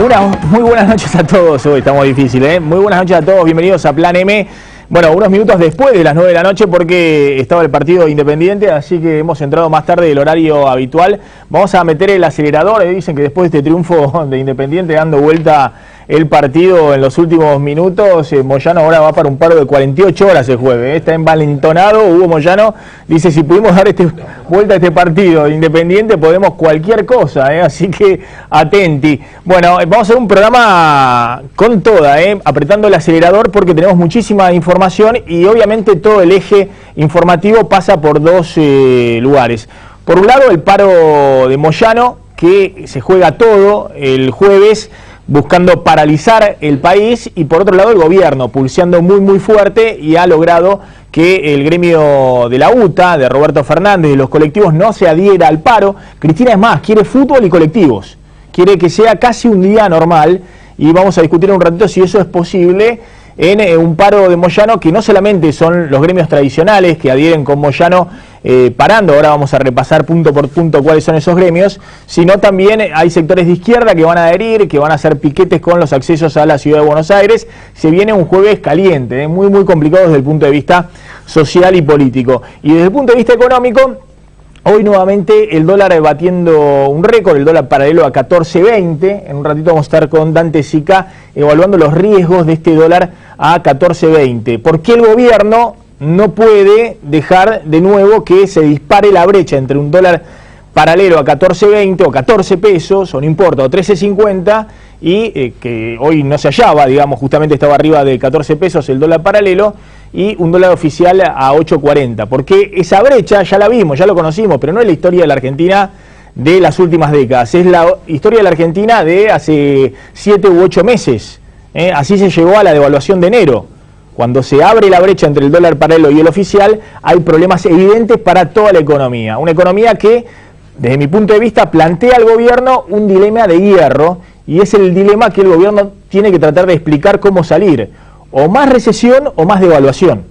Muy buenas noches a todos. Hoy estamos difíciles, ¿eh? Muy buenas noches a todos. Bienvenidos a Plan M. Bueno, unos minutos después de las 9 de la noche porque estaba el partido Independiente, así que hemos entrado más tarde del horario habitual. Vamos a meter el acelerador. Dicen que después de este triunfo de Independiente dando vuelta el partido en los últimos minutos, Moyano ahora va para un paro de 48 horas el jueves. Está envalentonado. Hugo Moyano dice: si pudimos dar vuelta a este partido de Independiente, podemos cualquier cosa, así que atenti. Bueno, vamos a hacer un programa con toda, apretando el acelerador porque tenemos muchísima información y obviamente todo el eje informativo pasa por dos lugares. Por un lado, el paro de Moyano, que se juega todo el jueves buscando paralizar el país, y por otro lado el gobierno pulseando muy fuerte y ha logrado que el gremio de la UTA, de Roberto Fernández, de los colectivos, no se adhiera al paro. Cristina, es más, quiere fútbol y colectivos, quiere que sea casi un día normal, y vamos a discutir en un ratito si eso es posible en un paro de Moyano, que no solamente son los gremios tradicionales que adhieren con Moyano parando, ahora vamos a repasar punto por punto cuáles son esos gremios, sino también hay sectores de izquierda que van a adherir, que van a hacer piquetes con los accesos a la ciudad de Buenos Aires. Se viene un jueves caliente, muy complicado desde el punto de vista social y político. Y desde el punto de vista económico, hoy nuevamente el dólar batiendo un récord, el dólar paralelo a 14.20. En un ratito vamos a estar con Dante Sica evaluando los riesgos de este dólar a 14.20. ¿Por qué el gobierno no puede dejar de nuevo que se dispare la brecha entre un dólar paralelo a 14.20 o 14 pesos, o no importa, o 13.50, y que hoy no se hallaba, digamos, justamente estaba arriba de 14 pesos el dólar paralelo, y un dólar oficial a 8.40? Porque esa brecha ya la vimos, ya lo conocimos, pero no es la historia de la Argentina de las últimas décadas, es la historia de la Argentina de hace 7 u 8 meses. Así se llegó a la devaluación de enero. Cuando se abre la brecha entre el dólar paralelo y el oficial, hay problemas evidentes para toda la economía. Una economía que, desde mi punto de vista, plantea al gobierno un dilema de hierro, y es el dilema que el gobierno tiene que tratar de explicar cómo salir. O más recesión o más devaluación.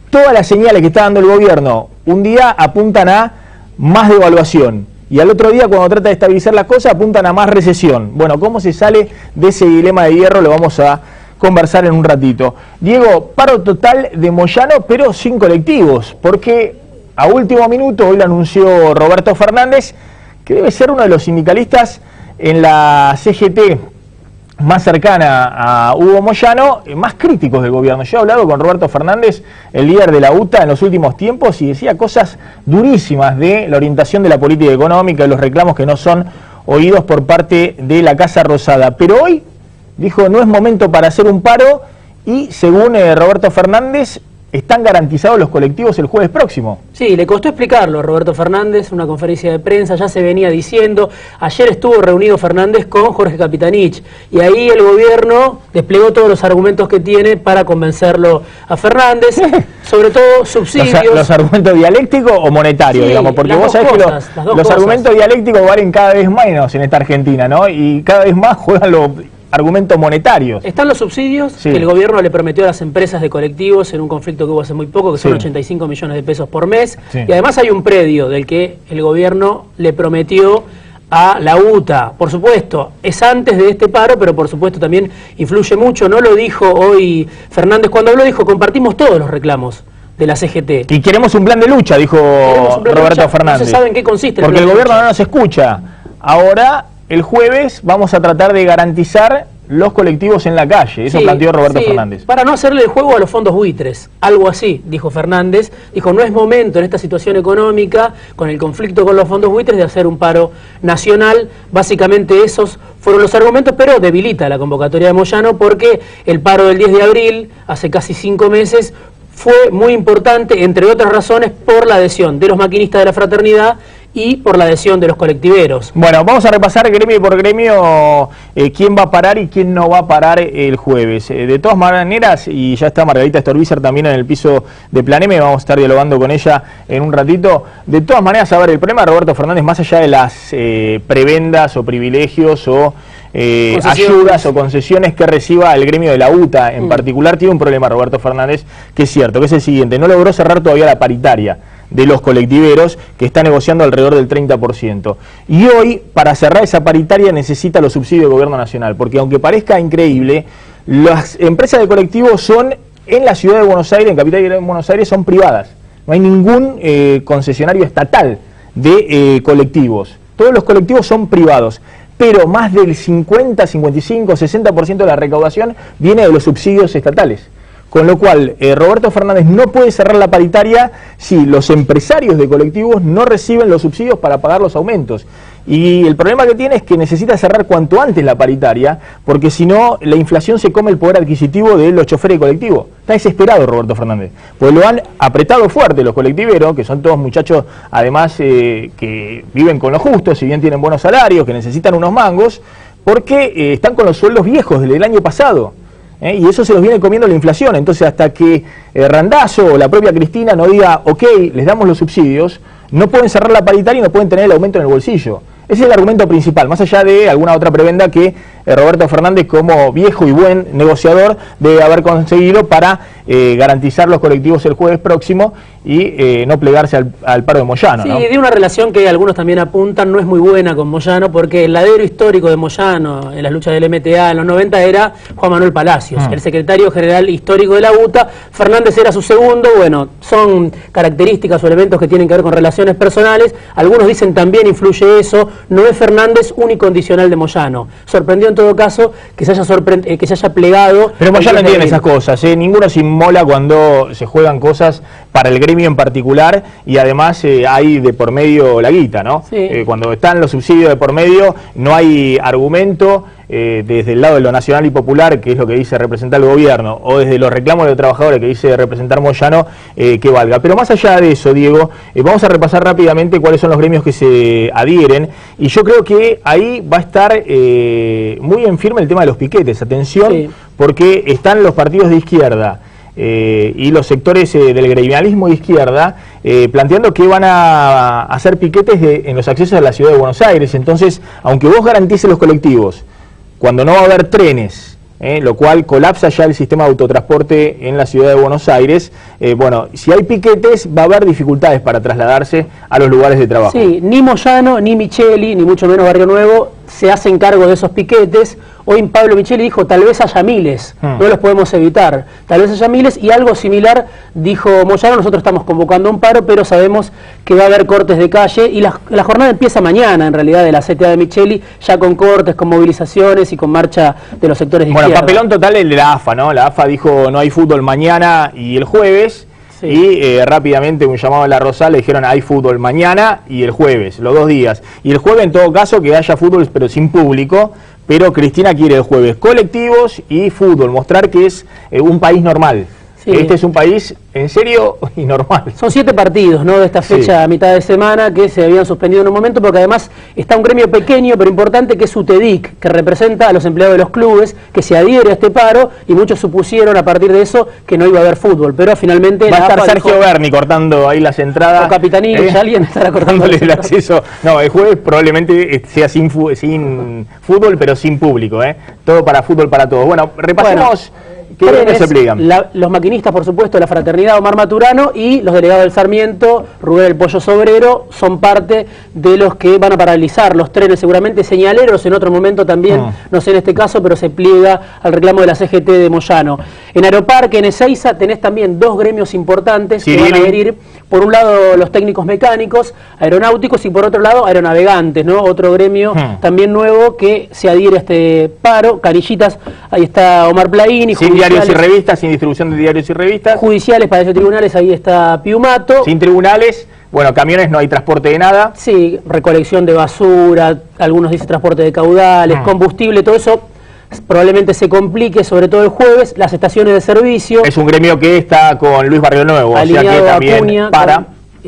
Todas las señales que está dando el gobierno un día apuntan a más devaluación, y al otro día, cuando trata de estabilizar las cosas, apuntan a más recesión. Bueno, ¿cómo se sale de ese dilema de hierro? Lo vamos a conversar en un ratito. Diego, paro total de Moyano, pero sin colectivos, porque a último minuto, hoy lo anunció Roberto Fernández, que debe ser uno de los sindicalistas en la CGT más cercana a Hugo Moyano, más críticos del gobierno. Yo he hablado con Roberto Fernández, el líder de la UTA en los últimos tiempos, y decía cosas durísimas de la orientación de la política económica y los reclamos que no son oídos por parte de la Casa Rosada. Pero hoy dijo: no es momento para hacer un paro, y según Roberto Fernández, están garantizados los colectivos el jueves próximo. Sí, le costó explicarlo a Roberto Fernández, una conferencia de prensa, ya se venía diciendo. Ayer estuvo reunido Fernández con Jorge Capitanich, y ahí el gobierno desplegó todos los argumentos que tiene para convencerlo a Fernández, sobre todo subsidios. ¿Los argumentos dialécticos o monetarios, sí, digamos? Porque vos sabés que los argumentos dialécticos valen cada vez menos en esta Argentina, ¿no? Y cada vez más juegan los argumentos monetarios. Están los subsidios, sí, que el gobierno le prometió a las empresas de colectivos en un conflicto que hubo hace muy poco, que son 85 millones de pesos por mes. Sí. Y además hay un predio del que el gobierno le prometió a la UTA. Por supuesto, es antes de este paro, pero por supuesto también influye mucho. No lo dijo hoy Fernández cuando habló, dijo: compartimos todos los reclamos de la CGT. Y queremos un plan de lucha, dijo Roberto Fernández. No se sabe en qué consiste. Porque el gobierno no nos escucha. Ahora, el jueves, vamos a tratar de garantizar los colectivos en la calle. Eso planteó Roberto Fernández. Para no hacerle el juego a los fondos buitres. Algo así, dijo Fernández. Dijo: no es momento en esta situación económica, con el conflicto con los fondos buitres, de hacer un paro nacional. Básicamente esos fueron los argumentos, pero debilita la convocatoria de Moyano, porque el paro del 10 de abril, hace casi 5 meses, fue muy importante, entre otras razones, por la adhesión de los maquinistas de la fraternidad y por la adhesión de los colectiveros. Bueno, vamos a repasar gremio por gremio quién va a parar y quién no va a parar el jueves. De todas maneras, y ya está Margarita Stolbizer también en el piso de Plan M, vamos a estar dialogando con ella en un ratito. De todas maneras, a ver, el problema de Roberto Fernández, más allá de las prebendas o privilegios o ayudas o concesiones que reciba el gremio de la UTA en particular, tiene un problema Roberto Fernández, que es cierto, que es el siguiente: no logró cerrar todavía la paritaria. de los colectiveros, que está negociando alrededor del 30%. Y hoy, para cerrar esa paritaria, necesita los subsidios del gobierno nacional, porque aunque parezca increíble, las empresas de colectivos son, en la ciudad de Buenos Aires, en Capital de Buenos Aires, son privadas. No hay ningún concesionario estatal de colectivos. Todos los colectivos son privados, pero más del 50, 55, 60% de la recaudación viene de los subsidios estatales. Con lo cual, Roberto Fernández no puede cerrar la paritaria si los empresarios de colectivos no reciben los subsidios para pagar los aumentos. Y el problema que tiene es que necesita cerrar cuanto antes la paritaria, porque si no, la inflación se come el poder adquisitivo de los choferes de colectivo. Está desesperado Roberto Fernández, pues lo han apretado fuerte los colectiveros, que son todos muchachos, además, que viven con lo justo, si bien tienen buenos salarios, que necesitan unos mangos, porque están con los sueldos viejos del año pasado. Y eso se los viene comiendo la inflación. Entonces, hasta que Randazzo o la propia Cristina no diga, ok, les damos los subsidios, no pueden cerrar la paritaria y no pueden tener el aumento en el bolsillo. Ese es el argumento principal, más allá de alguna otra prebenda que Roberto Fernández, como viejo y buen negociador, debe haber conseguido para garantizar los colectivos el jueves próximo y no plegarse al paro de Moyano. Sí, ¿no? de una relación que algunos también apuntan no es muy buena con Moyano, porque el ladero histórico de Moyano en las luchas del MTA en los 90 era Juan Manuel Palacios, el secretario general histórico de la UTA. Fernández era su segundo. Bueno, son características o elementos que tienen que ver con relaciones personales. Algunos dicen también influye eso. No es Fernández unicondicional de Moyano. Sorprendió en todo caso que se haya plegado. Pero Moyano entiende esas cosas, ninguno se inmola cuando se juegan cosas para el gremio en particular, y además hay de por medio la guita, ¿no? Sí. Cuando están los subsidios de por medio, no hay argumento desde el lado de lo nacional y popular, que es lo que dice representar el gobierno, o desde los reclamos de los trabajadores, que dice representar Moyano, que valga. Pero más allá de eso, Diego, vamos a repasar rápidamente cuáles son los gremios que se adhieren, y yo creo que ahí va a estar muy en firme el tema de los piquetes. Atención, sí, porque están los partidos de izquierda y los sectores del gremialismo de izquierda planteando que van a hacer piquetes en los accesos a la ciudad de Buenos Aires. Entonces, aunque vos garantices los colectivos, cuando no va a haber trenes, lo cual colapsa ya el sistema de autotransporte en la ciudad de Buenos Aires, bueno, si hay piquetes va a haber dificultades para trasladarse a los lugares de trabajo. Sí, ni Moyano, ni Micheli, ni mucho menos Barrio Nuevo se hacen cargo de esos piquetes. Hoy Pablo Micheli dijo, tal vez haya miles, no los podemos evitar, tal vez haya miles, y algo similar dijo Moyano. Nosotros estamos convocando un paro, pero sabemos que va a haber cortes de calle, y la jornada empieza mañana, en realidad, de la CTA de Micheli, ya con cortes, con movilizaciones y con marcha de los sectores de izquierda. Bueno, papelón total el de la AFA, ¿no? La AFA dijo no hay fútbol mañana y el jueves. Sí. Y rápidamente un llamado a la Rosal, le dijeron hay fútbol mañana y el jueves, los 2 días. Y el jueves en todo caso que haya fútbol pero sin público, pero Cristina quiere el jueves colectivos y fútbol, mostrar que es un país normal. Sí. Este es un país en serio y normal. Son 7 partidos, ¿no?, de esta fecha, sí, a mitad de semana, que se habían suspendido en un momento, porque además está un gremio pequeño pero importante, que es UTEDIC, que representa a los empleados de los clubes, que se adhiere a este paro, y muchos supusieron a partir de eso que no iba a haber fútbol, pero finalmente va a estar Sergio Berni cortando ahí las entradas. O Capitanini, ya alguien estará cortando el acceso. No, el jueves probablemente sea sin fútbol, pero sin público, todo para fútbol para todos. Bueno, repasemos. ¿Qué se pliegan? Los maquinistas, por supuesto, la Fraternidad Omar Maturano, y los delegados del Sarmiento, Rubén el Pollo Sobrero, son parte de los que van a paralizar los trenes, seguramente. Señaleros en otro momento también, no sé en este caso, pero se pliega al reclamo de la CGT de Moyano. En Aeroparque, en Ezeiza, tenés también 2 gremios importantes que van a adherir. Por un lado, los técnicos mecánicos, aeronáuticos, y por otro lado, aeronavegantes, ¿no? Otro gremio también nuevo que se adhiere a este paro. Carillitas, ahí está Omar Plaín. Sin diarios y revistas, sin distribución de diarios y revistas. Judiciales, para esos tribunales, ahí está Piumato. Sin tribunales, bueno, camiones, no hay transporte de nada. Sí, recolección de basura, algunos dicen transporte de caudales, combustible, todo eso probablemente se complique, sobre todo el jueves. Las estaciones de servicio. Es un gremio que está con Luis Barrio Nuevo, o sea que también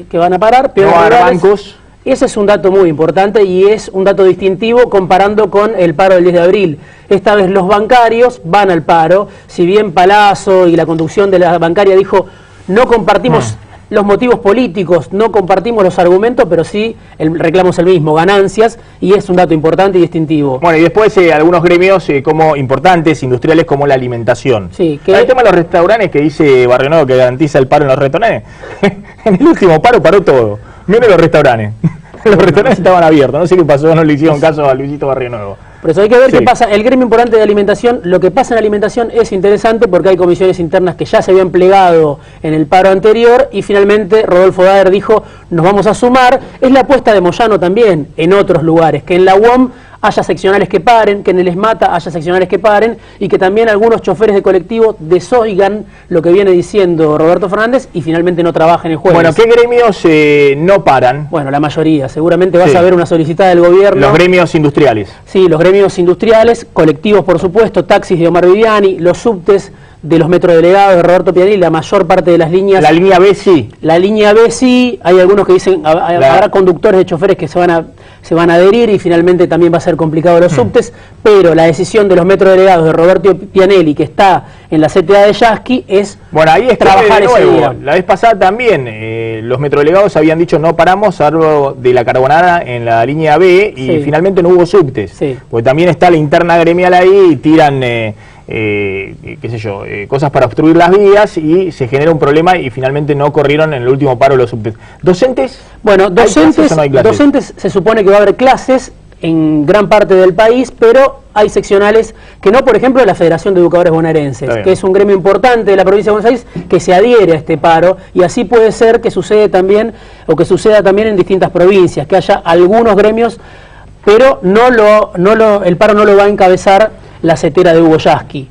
que van a parar, pero no va a haber bancos. Ese es un dato muy importante y es un dato distintivo comparando con el paro del 10 de abril. Esta vez los bancarios van al paro, si bien Palazzo y la conducción de la bancaria dijo no compartimos los motivos políticos, no compartimos los argumentos, pero sí el reclamo es el mismo, ganancias, y es un dato importante y distintivo. Bueno, y después algunos gremios como importantes, industriales, como la alimentación. Sí, el tema de los restaurantes, que dice Barrio Nuevo que garantiza el paro en los restaurantes. En el último paro paró todo, menos los restaurantes. Los restaurantes estaban abiertos, no sé qué pasó, no le hicieron caso a Luisito Barrio Nuevo. Por eso hay que ver qué pasa. El gremio importante de alimentación, lo que pasa en alimentación es interesante porque hay comisiones internas que ya se habían plegado en el paro anterior y finalmente Rodolfo Daer dijo, nos vamos a sumar. Es la apuesta de Moyano también en otros lugares, que en la UOM haya seccionales que paren, que en el ESMATA haya seccionales que paren y que también algunos choferes de colectivo desoigan lo que viene diciendo Roberto Fernández y finalmente no trabajen el jueves. Bueno, ¿qué gremios no paran? Bueno, la mayoría. Seguramente vas a ver una solicitada del gobierno. Los gremios industriales. Sí, los gremios industriales, colectivos por supuesto, taxis de Omar Viviani, los subtes de los metrodelegados de Roberto Pianelli, la mayor parte de las líneas... La línea B sí. La línea B sí, hay algunos que dicen, habrá conductores de choferes que se van a adherir y finalmente también va a ser complicado los subtes, pero la decisión de los metrodelegados de Roberto Pianelli, que está en la CTA de Yasky, es ahí trabajar ese día. La vez pasada también, los metrodelegados habían dicho no paramos, salvo de la Carbonara en la línea B, y finalmente no hubo subtes. Sí. Porque también está la interna gremial ahí y tiran... qué sé yo, cosas para obstruir las vías y se genera un problema y finalmente no corrieron en el último paro los subtes. ¿Docentes? Bueno, docentes se supone que va a haber clases en gran parte del país, pero hay seccionales que no, por ejemplo, la Federación de Educadores Bonaerenses, que es un gremio importante de la provincia de Buenos Aires, que se adhiere a este paro, y así puede ser que suceda también en distintas provincias, que haya algunos gremios, pero el paro no lo va a encabezar la cetera de Hugo Yasky.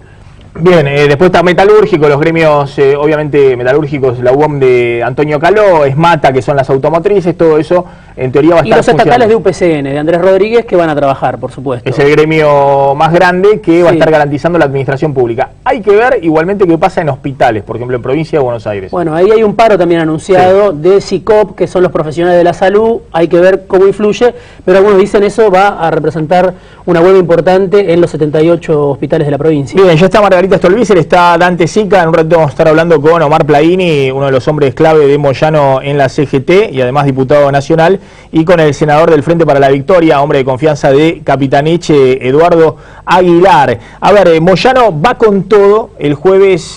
Bien, después está metalúrgico, los gremios obviamente metalúrgicos, la UOM de Antonio Caló, ESMATA, que son las automotrices, todo eso en teoría va a estar. Y los estatales de UPCN, de Andrés Rodríguez, que van a trabajar, por supuesto. Es el gremio más grande que va a estar garantizando la administración pública. Hay que ver igualmente qué pasa en hospitales, por ejemplo en provincia de Buenos Aires. Bueno, ahí hay un paro también anunciado de SICOP, que son los profesionales de la salud, hay que ver cómo influye, pero algunos dicen eso va a representar una huelga importante en los 78 hospitales de la provincia. Bien, ya está Margarita Stolbizer, está Dante Sica, en un rato vamos a estar hablando con Omar Plaini, uno de los hombres clave de Moyano en la CGT y además diputado nacional, y con el senador del Frente para la Victoria, hombre de confianza de Capitanich, Eduardo Aguilar. A ver, Moyano va con todo el jueves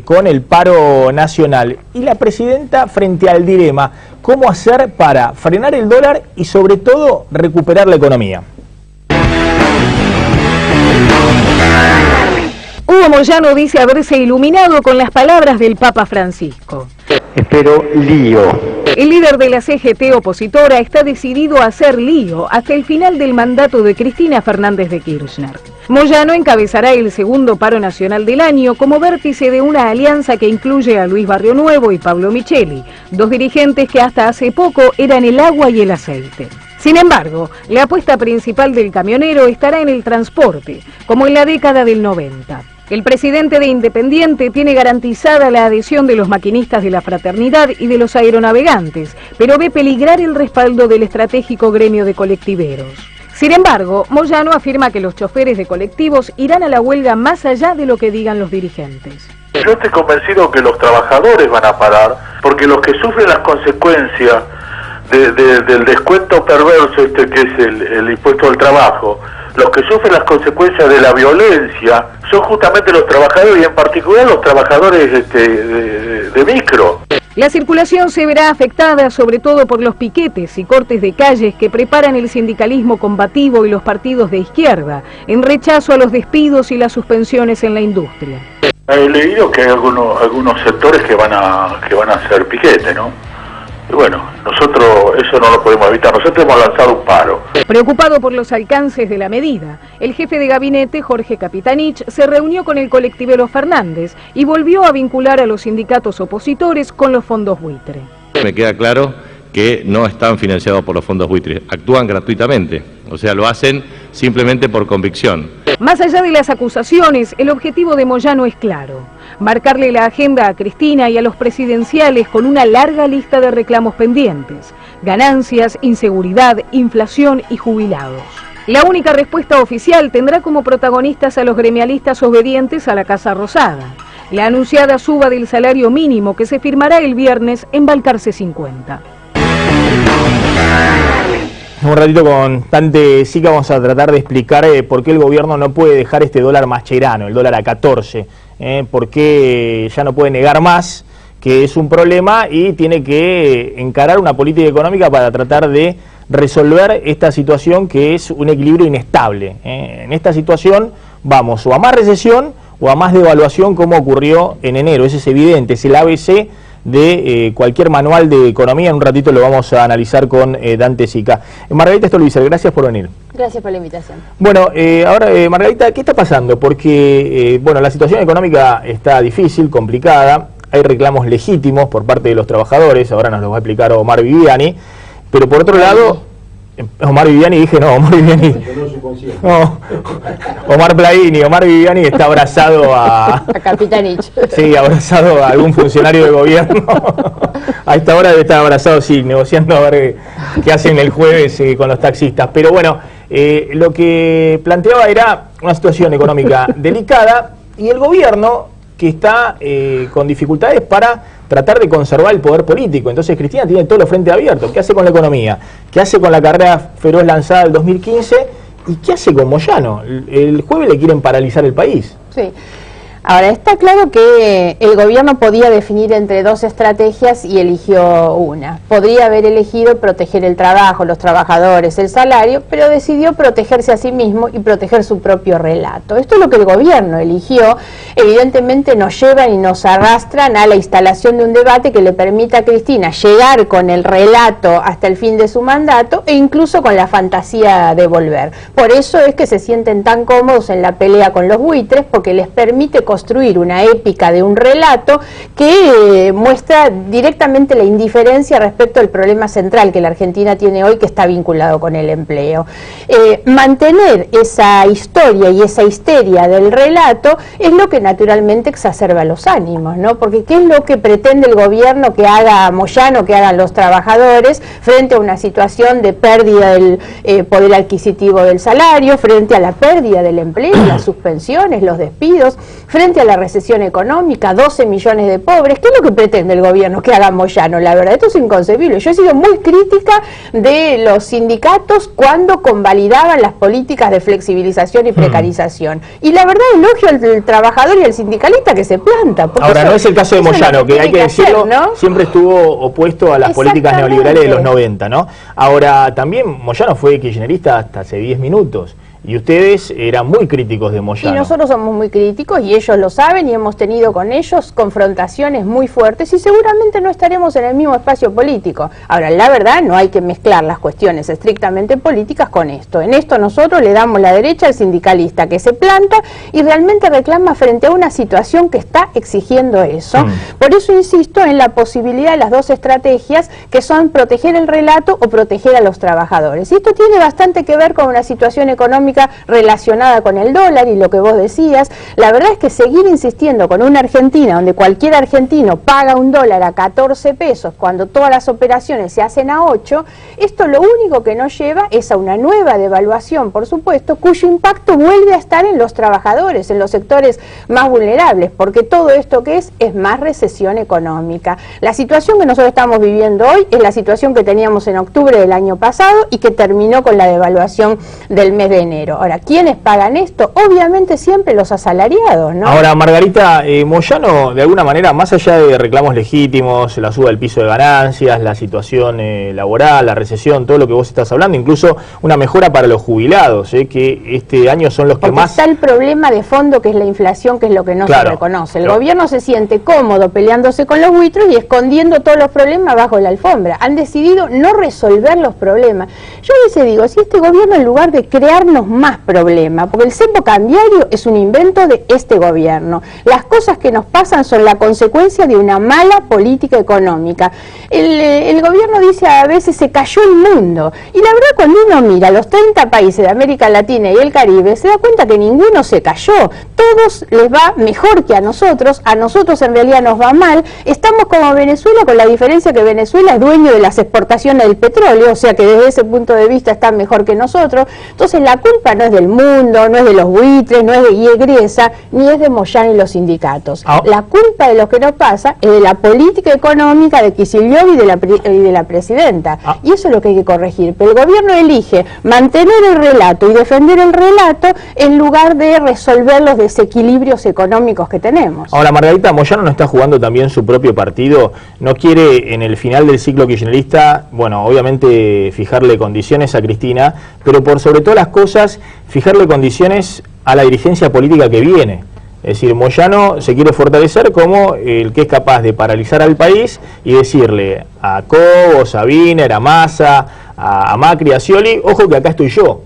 con el paro nacional y la presidenta frente al dilema, ¿cómo hacer para frenar el dólar y sobre todo recuperar la economía? Hugo Moyano dice haberse iluminado con las palabras del Papa Francisco. Espero lío. El líder de la CGT opositora está decidido a hacer lío hasta el final del mandato de Cristina Fernández de Kirchner. Moyano encabezará el segundo paro nacional del año como vértice de una alianza que incluye a Luis Barrio Nuevo y Pablo Micheli, dos dirigentes que hasta hace poco eran el agua y el aceite. Sin embargo, la apuesta principal del camionero estará en el transporte, como en la década del 90. El presidente de Independiente tiene garantizada la adhesión de los maquinistas de la Fraternidad y de los aeronavegantes, pero ve peligrar el respaldo del estratégico gremio de colectiveros. Sin embargo, Moyano afirma que los choferes de colectivos irán a la huelga más allá de lo que digan los dirigentes. Yo estoy convencido que los trabajadores van a parar, porque los que sufren las consecuencias del descuento perverso que es el impuesto al trabajo, los que sufren las consecuencias de la violencia son justamente los trabajadores y en particular los trabajadores de micro. La circulación se verá afectada sobre todo por los piquetes y cortes de calles que preparan el sindicalismo combativo y los partidos de izquierda en rechazo a los despidos y las suspensiones en la industria. He leído que hay algunos sectores que van a hacer piquete, ¿no? Y bueno, nosotros eso no lo podemos evitar, nosotros hemos lanzado un paro. Preocupado por los alcances de la medida, el jefe de gabinete, Jorge Capitanich, se reunió con el colectivero Fernández y volvió a vincular a los sindicatos opositores con los fondos buitre. Me queda claro que no están financiados por los fondos buitres, actúan gratuitamente, o sea, lo hacen simplemente por convicción. Más allá de las acusaciones, el objetivo de Moyano es claro: marcarle la agenda a Cristina y a los presidenciales con una larga lista de reclamos pendientes: ganancias, inseguridad, inflación y jubilados. La única respuesta oficial tendrá como protagonistas a los gremialistas obedientes a la Casa Rosada: la anunciada suba del salario mínimo que se firmará el viernes en Balcarce 50. Un ratito con Dante Sica vamos a tratar de explicar por qué el gobierno no puede dejar este dólar mascherano, el dólar a 14, por qué ya no puede negar más que es un problema y tiene que encarar una política económica para tratar de resolver esta situación que es un equilibrio inestable. En esta situación vamos o a más recesión o a más devaluación, como ocurrió en enero. Eso es evidente, es el ABC de cualquier manual de economía. En un ratito lo vamos a analizar con Dante Sica. Margarita Stolbizer, gracias por venir. Gracias por la invitación. Bueno, ahora Margarita, ¿qué está pasando? Porque bueno, la situación económica está difícil, complicada, hay reclamos legítimos por parte de los trabajadores, ahora nos lo va a explicar Omar Viviani, pero por otro lado... Omar Viviani, dije no, Omar Viviani. No, Omar Plaini, Omar Viviani está abrazado a Capitanich. Sí, abrazado a algún funcionario de gobierno. A esta hora debe estar abrazado, sí, negociando a ver qué hacen el jueves con los taxistas. Pero bueno, lo que planteaba era una situación económica delicada y el gobierno que está con dificultades para tratar de conservar el poder político. Entonces Cristina tiene todos los frentes abiertos. ¿Qué hace con la economía? ¿Qué hace con la carrera feroz lanzada el 2015? ¿Y qué hace con Moyano? El jueves le quieren paralizar el país. Sí. Ahora, está claro que el gobierno podía definir entre dos estrategias y eligió una. Podría haber elegido proteger el trabajo, los trabajadores, el salario, pero decidió protegerse a sí mismo y proteger su propio relato. Esto es lo que el gobierno eligió. Evidentemente nos llevan y nos arrastran a la instalación de un debate que le permita a Cristina llegar con el relato hasta el fin de su mandato e incluso con la fantasía de volver. Por eso es que se sienten tan cómodos en la pelea con los buitres, porque les permite construir una épica de un relato que muestra directamente la indiferencia respecto al problema central que la Argentina tiene hoy, que está vinculado con el empleo. Mantener esa historia y esa histeria del relato es lo que naturalmente exacerba los ánimos, ¿no? Porque ¿qué es lo que pretende el gobierno que haga Moyano, que hagan los trabajadores frente a una situación de pérdida del poder adquisitivo del salario, frente a la pérdida del empleo, las suspensiones, los despidos, frente a la recesión económica, 12 millones de pobres? ¿Qué es lo que pretende el gobierno que haga Moyano? La verdad, esto es inconcebible. Yo he sido muy crítica de los sindicatos cuando convalidaban las políticas de flexibilización y precarización. Y la verdad, elogio al trabajador y al sindicalista que se planta. Ahora, no es el caso de Moyano, que hay que decirlo, ¿no? Siempre estuvo opuesto a las políticas neoliberales de los 90, ¿no? Ahora, también Moyano fue kirchnerista hasta hace 10 minutos. Y ustedes eran muy críticos de Moyano. Y nosotros somos muy críticos y ellos lo saben y hemos tenido con ellos confrontaciones muy fuertes y seguramente no estaremos en el mismo espacio político. Ahora, la verdad, no hay que mezclar las cuestiones estrictamente políticas con esto. En esto nosotros le damos la derecha al sindicalista que se planta y realmente reclama frente a una situación que está exigiendo eso. Por eso insisto en la posibilidad de las dos estrategias, que son proteger el relato o proteger a los trabajadores. Y esto tiene bastante que ver con una situación económica relacionada con el dólar y lo que vos decías. La verdad es que seguir insistiendo con una Argentina donde cualquier argentino paga un dólar a 14 pesos cuando todas las operaciones se hacen a 8, esto lo único que nos lleva es a una nueva devaluación, por supuesto, cuyo impacto vuelve a estar en los trabajadores, en los sectores más vulnerables, porque todo esto que es más recesión económica. La situación que nosotros estamos viviendo hoy es la situación que teníamos en octubre del año pasado y que terminó con la devaluación del mes de enero. Ahora, ¿quiénes pagan esto? Obviamente siempre los asalariados, ¿no? Ahora, Margarita, Moyano, de alguna manera, más allá de reclamos legítimos, la suba del piso de ganancias, la situación laboral, la recesión, todo lo que vos estás hablando, incluso una mejora para los jubilados, que este año son los que más... Está el problema de fondo, que es la inflación, que es lo que no se reconoce. El gobierno se siente cómodo peleándose con los buitres y escondiendo todos los problemas bajo la alfombra. Han decidido no resolver los problemas. Yo a veces digo, si este gobierno, en lugar de crearnos más problemas, porque el cepo cambiario es un invento de este gobierno. Las cosas que nos pasan son la consecuencia de una mala política económica. El gobierno dice a veces se cayó el mundo, y la verdad, cuando uno mira los 30 países de América Latina y el Caribe, se da cuenta que ninguno se cayó. Todos les va mejor que a nosotros en realidad nos va mal. Estamos como Venezuela, con la diferencia que Venezuela es dueño de las exportaciones del petróleo, o sea que desde ese punto de vista está mejor que nosotros. Entonces la culpa culpa no es del mundo, no es de los buitres, no es de Griesa, ni es de Moyano y los sindicatos. La culpa de lo que nos pasa es de la política económica de Kicillof y de la presidenta. Y eso es lo que hay que corregir. Pero el gobierno elige mantener el relato y defender el relato en lugar de resolver los desequilibrios económicos que tenemos. Ahora, Margarita, ¿Moyano no está jugando también su propio partido? ¿No quiere en el final del ciclo kirchnerista, bueno, obviamente fijarle condiciones a Cristina, pero por sobre todas las cosas, fijarle condiciones a la dirigencia política que viene? Es decir, Moyano se quiere fortalecer como el que es capaz de paralizar al país y decirle a Cobos, a Wiener, a Massa, a Macri, a Scioli, ojo que acá estoy yo.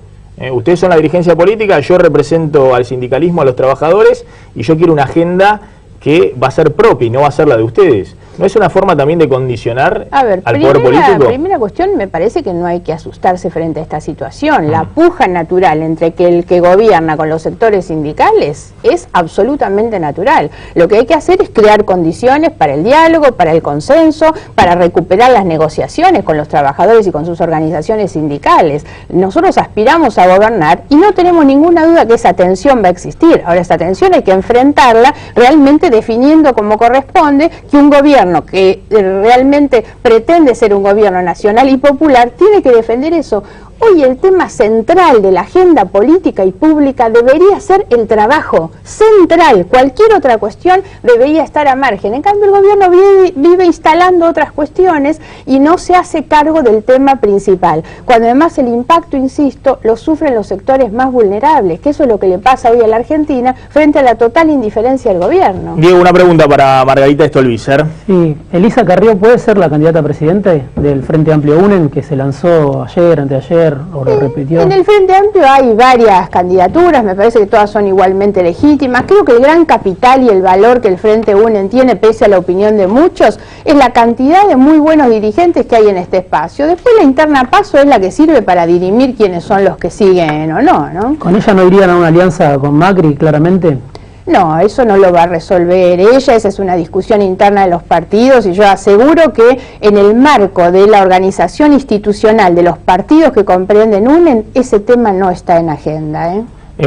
Ustedes son la dirigencia política, yo represento al sindicalismo, a los trabajadores, y yo quiero una agenda que va a ser propia y no va a ser la de ustedes. ¿No es una forma también de condicionar al poder político? Primera cuestión, me parece que no hay que asustarse frente a esta situación. La puja natural entre el que gobierna con los sectores sindicales es absolutamente natural. Lo que hay que hacer es crear condiciones para el diálogo, para el consenso, para recuperar las negociaciones con los trabajadores y con sus organizaciones sindicales. Nosotros aspiramos a gobernar y no tenemos ninguna duda que esa tensión va a existir. Ahora, esa tensión hay que enfrentarla realmente definiendo como corresponde que un gobierno que realmente pretende ser un gobierno nacional y popular tiene que defender eso. Hoy el tema central de la agenda política y pública debería ser el trabajo, central. Cualquier otra cuestión debería estar a margen. En cambio, el gobierno vive instalando otras cuestiones y no se hace cargo del tema principal. Cuando además el impacto, insisto, lo sufren los sectores más vulnerables, que eso es lo que le pasa hoy a la Argentina frente a la total indiferencia del gobierno. Diego, una pregunta para Margarita Stolbizer. Sí, Elisa Carrió puede ser la candidata a presidente del Frente Amplio UNEN, que se lanzó ayer, anteayer, o lo repitió. En el Frente Amplio hay varias candidaturas, me parece que todas son igualmente legítimas. Creo que el gran capital y el valor que el Frente UNEN tiene, pese a la opinión de muchos, es la cantidad de muy buenos dirigentes que hay en este espacio. Después la interna paso es la que sirve para dirimir quiénes son los que siguen o no, ¿no? ¿Con ella no irían a una alianza con Macri, claramente? No, eso no lo va a resolver ella, esa es una discusión interna de los partidos y yo aseguro que en el marco de la organización institucional de los partidos que comprenden UNEN, ese tema no está en agenda.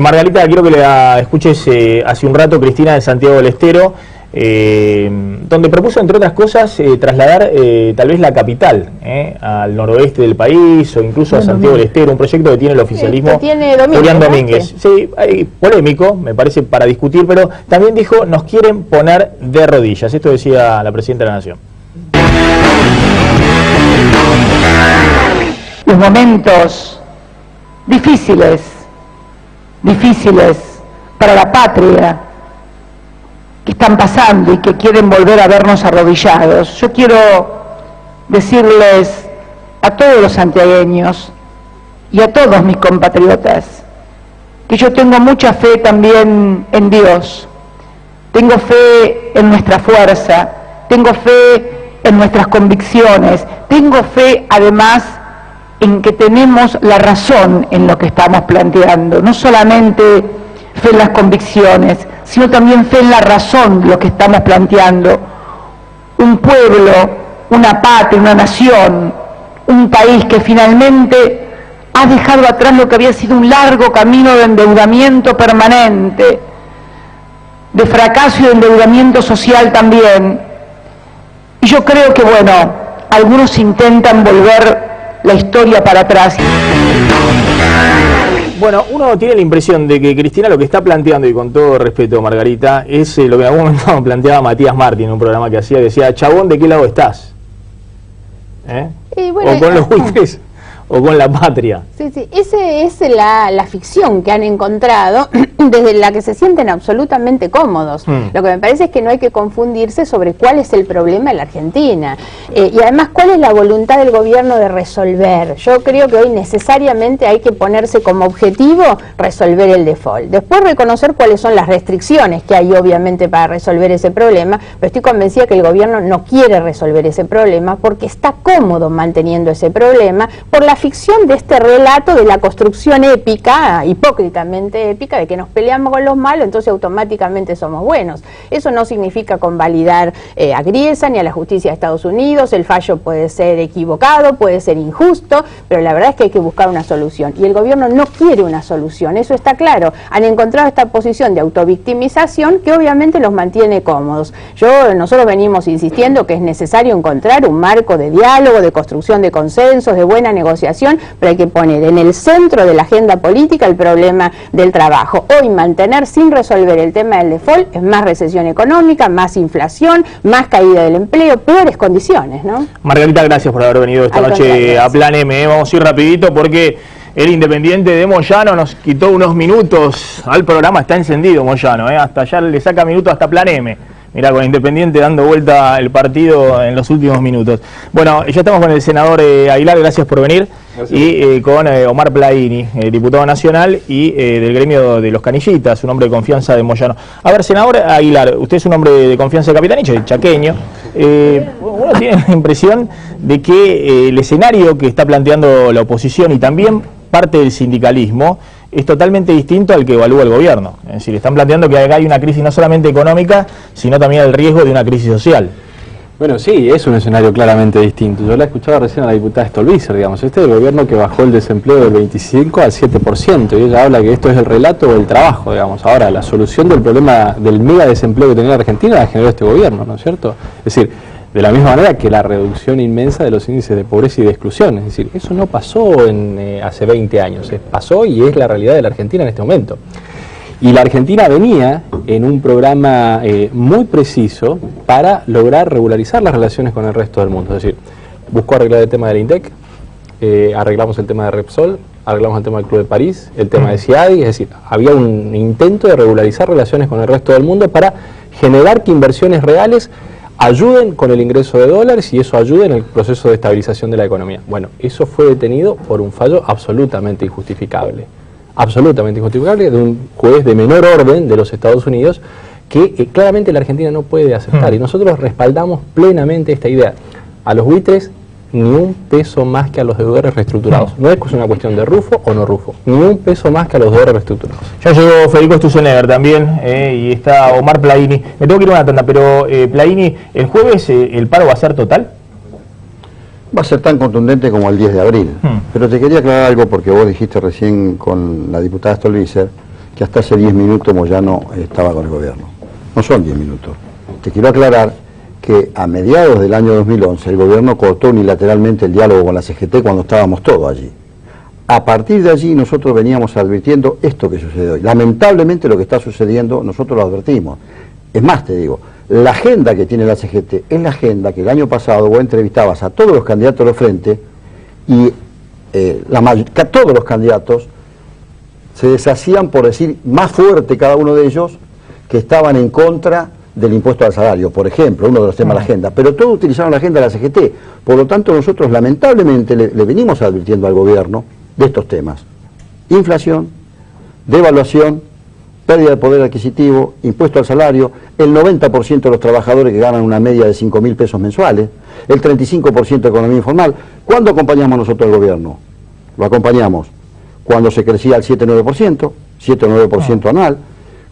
Margarita, quiero que la escuches hace un rato Cristina de Santiago del Estero, donde propuso, entre otras cosas, trasladar tal vez la capital al noroeste del país o incluso a Santiago del Estero, un proyecto que tiene el oficialismo, Julián Domínguez. Sí, polémico, me parece, para discutir, pero también dijo, nos quieren poner de rodillas. Esto decía la Presidenta de la Nación. Los momentos difíciles para la patria que están pasando y que quieren volver a vernos arrodillados. Yo quiero decirles a todos los santiagueños y a todos mis compatriotas que yo tengo mucha fe también en Dios, tengo fe en nuestra fuerza, tengo fe en nuestras convicciones, tengo fe además en que tenemos la razón en lo que estamos planteando, no solamente fe en las convicciones, sino también fe en la razón de lo que estamos planteando. Un pueblo, una patria, una nación, un país que finalmente ha dejado atrás lo que había sido un largo camino de endeudamiento permanente, de fracaso y de endeudamiento social también. Y yo creo que, bueno, algunos intentan volver la historia para atrás. Bueno, uno tiene la impresión de que Cristina lo que está planteando, y con todo respeto, Margarita, es lo que en algún momento planteaba Matías Martín en un programa que hacía, que decía, chabón, ¿de qué lado estás? Bueno, o con los buitres o con la patria. Sí, sí, esa es la ficción que han encontrado desde la que se sienten absolutamente cómodos. Lo que me parece es que no hay que confundirse sobre cuál es el problema en la Argentina y además cuál es la voluntad del gobierno de resolver. Yo creo que hoy necesariamente hay que ponerse como objetivo resolver el default. Después reconocer cuáles son las restricciones que hay obviamente para resolver ese problema, pero estoy convencida que el gobierno no quiere resolver ese problema porque está cómodo manteniendo ese problema por la ficción de este relato de la construcción épica, hipócritamente épica, de que nos peleamos con los malos, entonces automáticamente somos buenos. Eso no significa convalidar a Griesa ni a la justicia de Estados Unidos. El fallo puede ser equivocado, puede ser injusto, pero la verdad es que hay que buscar una solución. Y el gobierno no quiere una solución, eso está claro. Han encontrado esta posición de autovictimización que obviamente los mantiene cómodos. Nosotros venimos insistiendo que es necesario encontrar un marco de diálogo, de construcción de consensos, de buena negociación, pero hay que poner en el centro de la agenda política el problema del trabajo. Hoy mantener sin resolver el tema del default es más recesión económica, más inflación, más caída del empleo, peores condiciones, ¿no? Margarita, gracias por haber venido esta noche a Plan M. Vamos a ir rapidito porque el Independiente de Moyano nos quitó unos minutos al programa. Está encendido Moyano, hasta allá le saca minutos hasta Plan M. Mirá, con Independiente dando vuelta el partido en los últimos minutos. Bueno, ya estamos con el senador Aguilar, gracias por venir. Gracias. Y con Omar Plaini, diputado nacional y del gremio de los Canillitas, un hombre de confianza de Moyano. A ver, senador Aguilar, usted es un hombre de confianza de Capitaniche, chaqueño. Uno tiene la impresión de que el escenario que está planteando la oposición y también parte del sindicalismo es totalmente distinto al que evalúa el gobierno. Es decir, están planteando que acá hay una crisis no solamente económica, sino también el riesgo de una crisis social. Bueno, sí, es un escenario claramente distinto. Yo la escuchaba recién a la diputada Stolbizer, digamos, este es el gobierno que bajó el desempleo del 25 al 7%, y ella habla que esto es el relato del trabajo, digamos. Ahora, la solución del problema del mega desempleo que tenía Argentina la generó este gobierno, ¿no es cierto? Es decir, de la misma manera que la reducción inmensa de los índices de pobreza y de exclusión. Es decir, eso no pasó hace 20 años, pasó y es la realidad de la Argentina en este momento. Y la Argentina venía en un programa muy preciso para lograr regularizar las relaciones con el resto del mundo. Es decir, buscó arreglar el tema del INDEC, arreglamos el tema de Repsol, arreglamos el tema del Club de París, el tema de CIADI, es decir, había un intento de regularizar relaciones con el resto del mundo para generar que inversiones reales ayuden con el ingreso de dólares y eso ayude en el proceso de estabilización de la economía. Bueno, eso fue detenido por un fallo absolutamente injustificable de un juez de menor orden de los Estados Unidos que claramente la Argentina no puede aceptar y nosotros respaldamos plenamente esta idea. A los buitres ni un peso más que a los deudores reestructurados. No es una cuestión de Rufo o no Rufo, ni un peso más que a los deudores reestructurados. Ya llegó Federico Sturzenegger también y está Omar Plaini. Me tengo que ir a una tanda, pero Plaini, ¿el jueves el paro va a ser total? Va a ser tan contundente como el 10 de abril. Pero te quería aclarar algo porque vos dijiste recién con la diputada Stolbizer que hasta hace 10 minutos Moyano estaba con el gobierno. No son 10 minutos. Te quiero aclarar que a mediados del año 2011 el gobierno cortó unilateralmente el diálogo con la CGT cuando estábamos todos allí. A partir de allí nosotros veníamos advirtiendo esto que sucede hoy. Lamentablemente lo que está sucediendo nosotros lo advertimos. Es más, te digo, la agenda que tiene la CGT es la agenda que el año pasado vos entrevistabas a todos los candidatos de los frentes y todos los candidatos se deshacían, por decir más fuerte cada uno de ellos, que estaban en contra del impuesto al salario, por ejemplo, uno de los temas de la agenda, pero todos utilizaron la agenda de la CGT. Por lo tanto, nosotros lamentablemente le venimos advirtiendo al gobierno de estos temas: inflación, devaluación, pérdida de poder adquisitivo, impuesto al salario, el 90% de los trabajadores que ganan una media de 5.000 pesos mensuales, el 35% de economía informal. ¿Cuándo acompañamos nosotros al gobierno? Lo acompañamos cuando se crecía al 7-9%, 7-9% anual,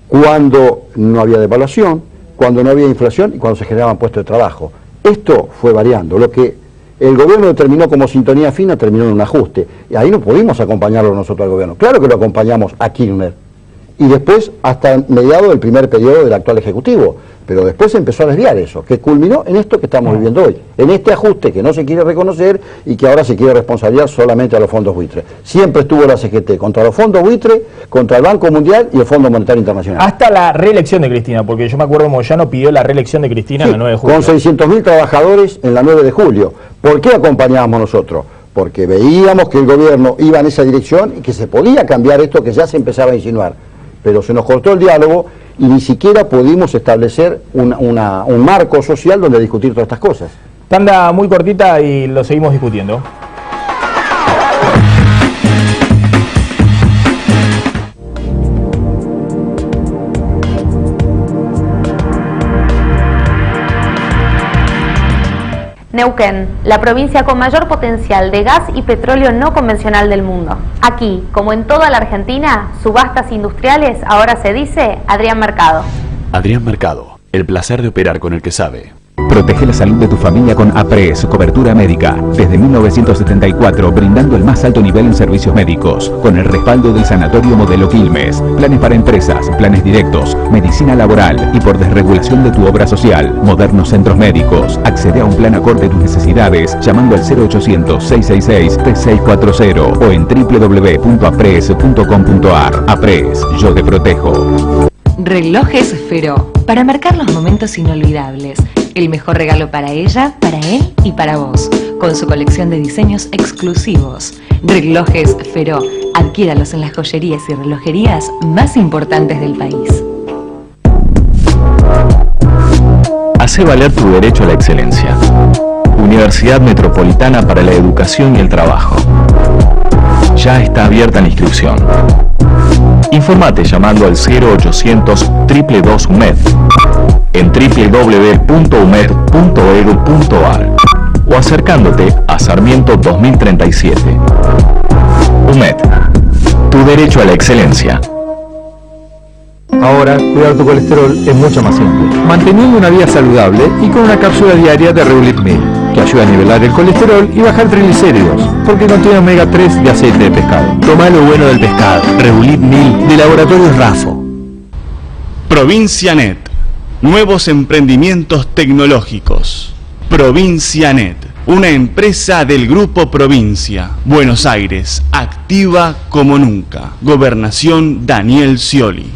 cuando no había devaluación, cuando no había inflación y cuando se generaban puestos de trabajo. Esto fue variando. Lo que el gobierno determinó como sintonía fina terminó en un ajuste. Y ahí no pudimos acompañarlo nosotros al gobierno. Claro que lo acompañamos a Kirchner. Y después hasta mediado del primer periodo del actual Ejecutivo. Pero después se empezó a desviar eso, que culminó en esto que estamos viviendo hoy, en este ajuste que no se quiere reconocer y que ahora se quiere responsabilizar solamente a los fondos buitres. Siempre estuvo la CGT contra los fondos buitres, contra el Banco Mundial y el Fondo Monetario Internacional. Hasta la reelección de Cristina, porque yo me acuerdo Moyano pidió la reelección de Cristina en el 9 de julio. Con 600.000 trabajadores en la 9 de julio. ¿Por qué acompañábamos nosotros? Porque veíamos que el gobierno iba en esa dirección y que se podía cambiar esto que ya se empezaba a insinuar. Pero se nos cortó el diálogo y ni siquiera pudimos establecer un marco social donde discutir todas estas cosas. Tanda muy cortita y lo seguimos discutiendo. Neuquén, la provincia con mayor potencial de gas y petróleo no convencional del mundo. Aquí, como en toda la Argentina, subastas industriales, ahora se dice Adrián Mercado. Adrián Mercado, el placer de operar con el que sabe. Protege la salud de tu familia con APRES, cobertura médica. Desde 1974, brindando el más alto nivel en servicios médicos. Con el respaldo del Sanatorio Modelo Quilmes. Planes para empresas, planes directos, medicina laboral y por desregulación de tu obra social. Modernos centros médicos. Accede a un plan acorde a tus necesidades llamando al 0800-666-3640 o en www.apres.com.ar. APRES, yo te protejo. Relojes Feró, para marcar los momentos inolvidables. El mejor regalo para ella, para él y para vos, con su colección de diseños exclusivos. Relojes Feró, adquiéralos en las joyerías y relojerías más importantes del país. Hace valer tu derecho a la excelencia. Universidad Metropolitana para la Educación y el Trabajo. Ya está abierta la inscripción. Informate llamando al 0800 222 UMED en www.umed.edu.ar o acercándote a Sarmiento 2037. UMED, tu derecho a la excelencia. Ahora, cuidar tu colesterol es mucho más simple, manteniendo una vida saludable y con una cápsula diaria de Reulit 1000, que ayuda a nivelar el colesterol y bajar triglicéridos, porque contiene omega 3 de aceite de pescado. Toma lo bueno del pescado. Reulit 1000 de Laboratorios Rafo. Provincianet. Nuevos emprendimientos tecnológicos. Provincianet, una empresa del Grupo Provincia. Buenos Aires, activa como nunca. Gobernación Daniel Scioli.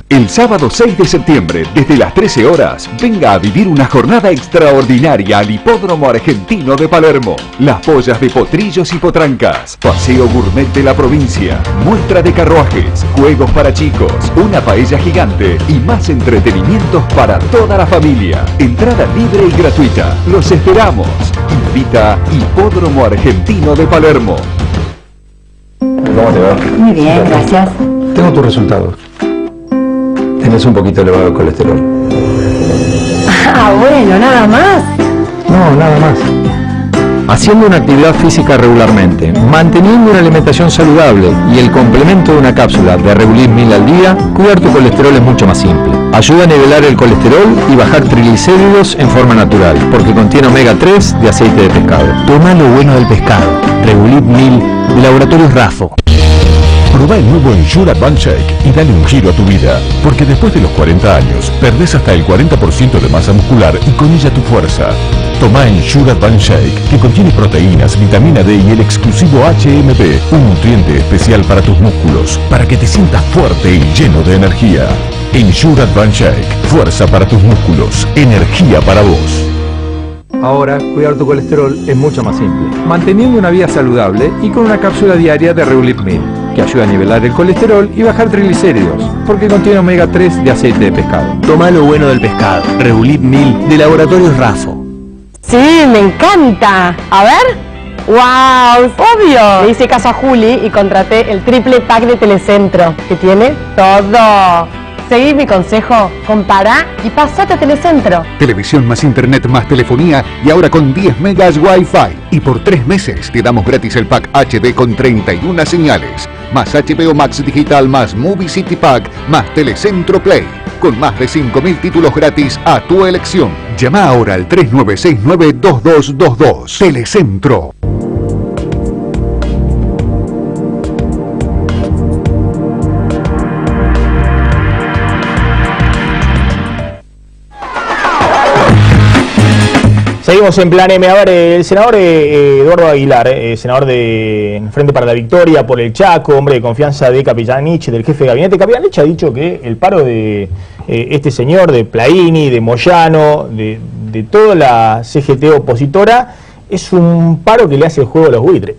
El sábado 6 de septiembre, desde las 13 horas, venga a vivir una jornada extraordinaria al Hipódromo Argentino de Palermo. Las pollas de potrillos y potrancas, paseo gourmet de la provincia, muestra de carruajes, juegos para chicos, una paella gigante y más entretenimientos para toda la familia. Entrada libre y gratuita. Los esperamos. Invita Hipódromo Argentino de Palermo. ¿Cómo te va? Muy bien, gracias. Tengo tus resultados. Tenés un poquito elevado el colesterol. Ah, bueno, nada más. No, nada más. Haciendo una actividad física regularmente, manteniendo una alimentación saludable y el complemento de una cápsula de Reulit 1000 al día, cuidar tu colesterol es mucho más simple. Ayuda a nivelar el colesterol y bajar triglicéridos en forma natural, porque contiene omega 3 de aceite de pescado. Toma lo bueno del pescado. Reulit 1000 de Laboratorios Rafo. Probá el nuevo Ensure Advanced Shake y dale un giro a tu vida, porque después de los 40 años, perdés hasta el 40% de masa muscular y con ella tu fuerza. Tomá Ensure Advanced Shake, que contiene proteínas, vitamina D y el exclusivo HMB, un nutriente especial para tus músculos, para que te sientas fuerte y lleno de energía. Ensure Advanced Shake, fuerza para tus músculos, energía para vos. Ahora, cuidar tu colesterol es mucho más simple, manteniendo una vida saludable y con una cápsula diaria de Reulit 1000, que ayuda a nivelar el colesterol y bajar triglicéridos, porque contiene omega 3 de aceite de pescado. Toma lo bueno del pescado. Reulit 1000 de Laboratorios Rafo. Sí, me encanta. A ver. ¡Wow! ¡Obvio! Le hice caso a Juli y contraté el triple pack de Telecentro, que tiene todo. Seguí mi consejo, compará y pasate a Telecentro. Televisión más internet más telefonía y ahora con 10 megas Wi-Fi. Y por 3 meses te damos gratis el pack HD con 31 señales. Más HBO Max Digital más Movie City Pack más Telecentro Play. Con más de 5.000 títulos gratis a tu elección. Llama ahora al 3969-2222. Telecentro. Seguimos en Plan M. A ver, el senador Eduardo Aguilar, senador de Frente para la Victoria por el Chaco, hombre de confianza de Capellanich, del jefe de gabinete. Capellanich ha dicho que el paro de este señor, de Plaini, de Moyano, de toda la CGT opositora, es un paro que le hace el juego a los buitres.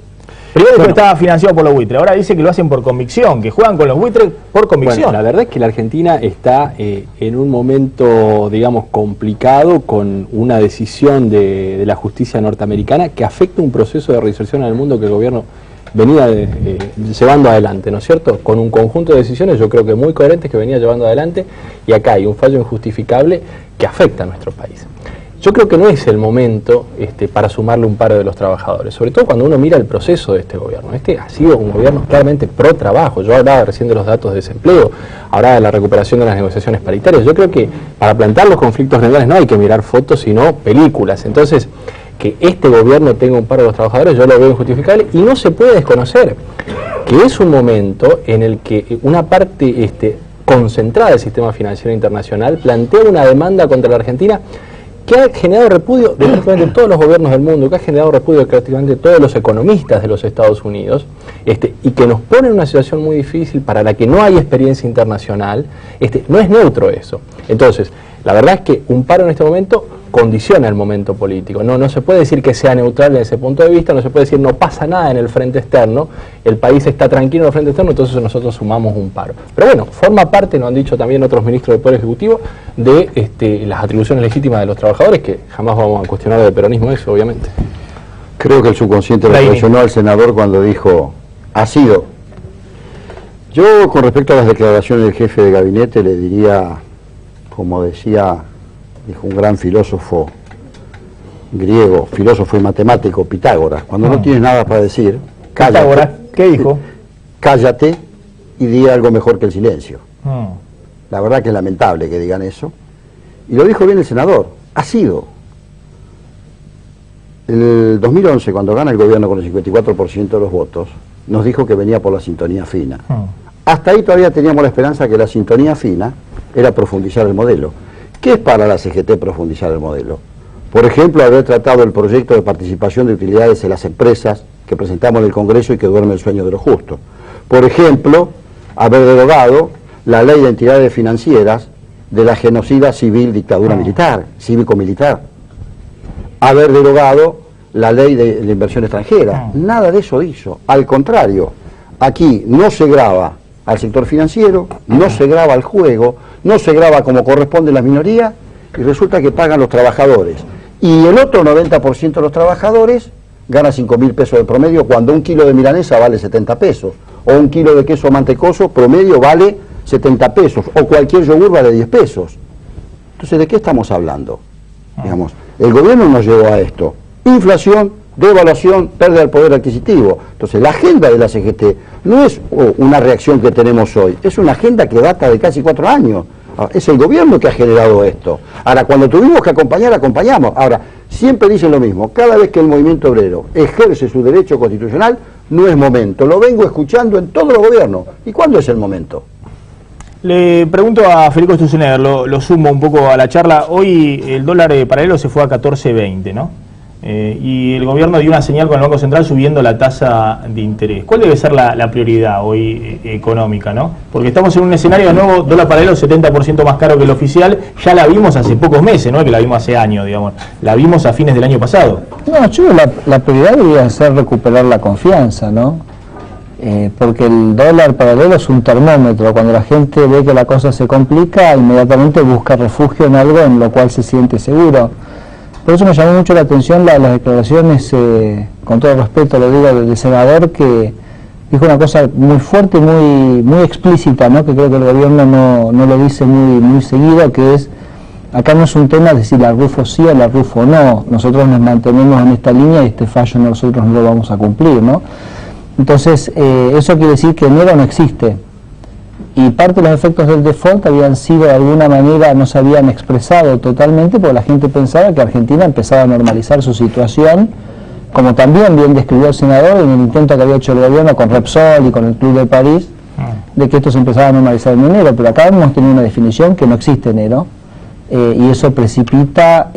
Primero que estaba financiado por los buitres, ahora dice que lo hacen por convicción, que juegan con los buitres por convicción. Bueno, la verdad es que la Argentina está en un momento, digamos, complicado, con una decisión de la justicia norteamericana que afecta un proceso de reinserción en el mundo que el gobierno venía llevando adelante, ¿no es cierto? Con un conjunto de decisiones, yo creo que muy coherentes, que venía llevando adelante, y acá hay un fallo injustificable que afecta a nuestro país. yo creo que no es el momento para sumarle un paro de los trabajadores, sobre todo cuando uno mira el proceso de este gobierno. Este ha sido un gobierno claramente pro trabajo. Yo hablaba recién de los datos de desempleo, ahora de la recuperación de las negociaciones paritarias. Yo creo que para plantear los conflictos reales no hay que mirar fotos, sino películas. Entonces, que este gobierno tenga un paro de los trabajadores, yo lo veo injustificable, y no se puede desconocer que es un momento en el que una parte concentrada del sistema financiero internacional plantea una demanda contra la Argentina que ha generado repudio de prácticamente todos los gobiernos del mundo, que ha generado repudio de prácticamente todos los economistas de los Estados Unidos, y que nos pone en una situación muy difícil para la que no hay experiencia internacional. No es neutro eso. Entonces, la verdad es que un paro en este momento condiciona el momento político. No se puede decir que sea neutral desde ese punto de vista, no se puede decir no pasa nada en el frente externo, el país está tranquilo en el frente externo, entonces nosotros sumamos un paro. Pero bueno, forma parte, nos han dicho también otros ministros del Poder Ejecutivo, de las atribuciones legítimas de los trabajadores, que jamás vamos a cuestionar del peronismo eso, obviamente. Creo que el subconsciente lo traicionó al senador cuando dijo, ha sido. Yo, con respecto a las declaraciones del jefe de gabinete, le diría, como dijo un gran filósofo griego, filósofo y matemático, Pitágoras, cuando no tienes nada para decir, cállate. Pitágoras, ¿qué dijo? Cállate y di algo mejor que el silencio. La verdad que es lamentable que digan eso. Y lo dijo bien el senador, ha sido. En el 2011, cuando gana el gobierno con el 54% de los votos, nos dijo que venía por la sintonía fina. Hasta ahí todavía teníamos la esperanza que la sintonía fina era profundizar el modelo. ¿Qué es para la CGT profundizar el modelo? Por ejemplo, haber tratado el proyecto de participación de utilidades en las empresas que presentamos en el Congreso y que duerme el sueño de los justos. Por ejemplo, haber derogado la ley de entidades financieras de la genocida civil dictadura militar, cívico-militar. Haber derogado la ley de la inversión extranjera. Nada de eso hizo. Al contrario, aquí no se grava al sector financiero, no se grava al juego, no se grava como corresponde la minoría, y resulta que pagan los trabajadores. Y el otro 90% de los trabajadores gana 5.000 pesos de promedio, cuando un kilo de milanesa vale 70 pesos, o un kilo de queso mantecoso promedio vale 70 pesos, o cualquier yogur vale 10 pesos. Entonces, ¿de qué estamos hablando? Digamos, el gobierno nos llevó a esto. Inflación, devaluación, pérdida del poder adquisitivo. Entonces, la agenda de la CGT no es una reacción que tenemos hoy, es una agenda que data de casi 4 años. Es el gobierno que ha generado esto. Ahora, cuando tuvimos que acompañar, acompañamos. Ahora, siempre dicen lo mismo, cada vez que el movimiento obrero ejerce su derecho constitucional, no es momento. Lo vengo escuchando en todos los gobiernos. ¿Y cuándo es el momento? Le pregunto a Federico Sturzenegger, lo sumo un poco a la charla. Hoy el dólar paralelo se fue a 14.20, ¿no? Y el gobierno dio una señal con el Banco Central subiendo la tasa de interés. ¿Cuál debe ser la prioridad hoy económica, no? Porque estamos en un escenario de nuevo, dólar paralelo 70% más caro que el oficial. Ya la vimos hace pocos meses, no es que la vimos hace años, digamos. La vimos a fines del año pasado. No, yo la prioridad debería ser recuperar la confianza, ¿no? Porque el dólar paralelo es un termómetro. Cuando la gente ve que la cosa se complica, inmediatamente busca refugio en algo en lo cual se siente seguro. Por eso me llamó mucho la atención las declaraciones, con todo respeto lo digo, del senador, que dijo una cosa muy fuerte, muy explícita, ¿no? Que creo que el gobierno no lo dice muy seguido, que es, acá no es un tema de si la Rufo sí o la Rufo no, nosotros nos mantenemos en esta línea y este fallo nosotros no lo vamos a cumplir, ¿no? Entonces, eso quiere decir que enero no existe. Y parte de los efectos del default habían sido de alguna manera, no se habían expresado totalmente, porque la gente pensaba que Argentina empezaba a normalizar su situación, como también bien describió el senador en el intento que había hecho el gobierno con Repsol y con el Club de París, de que esto se empezaba a normalizar en enero, pero acá hemos tenido una definición que no existe enero, y eso precipita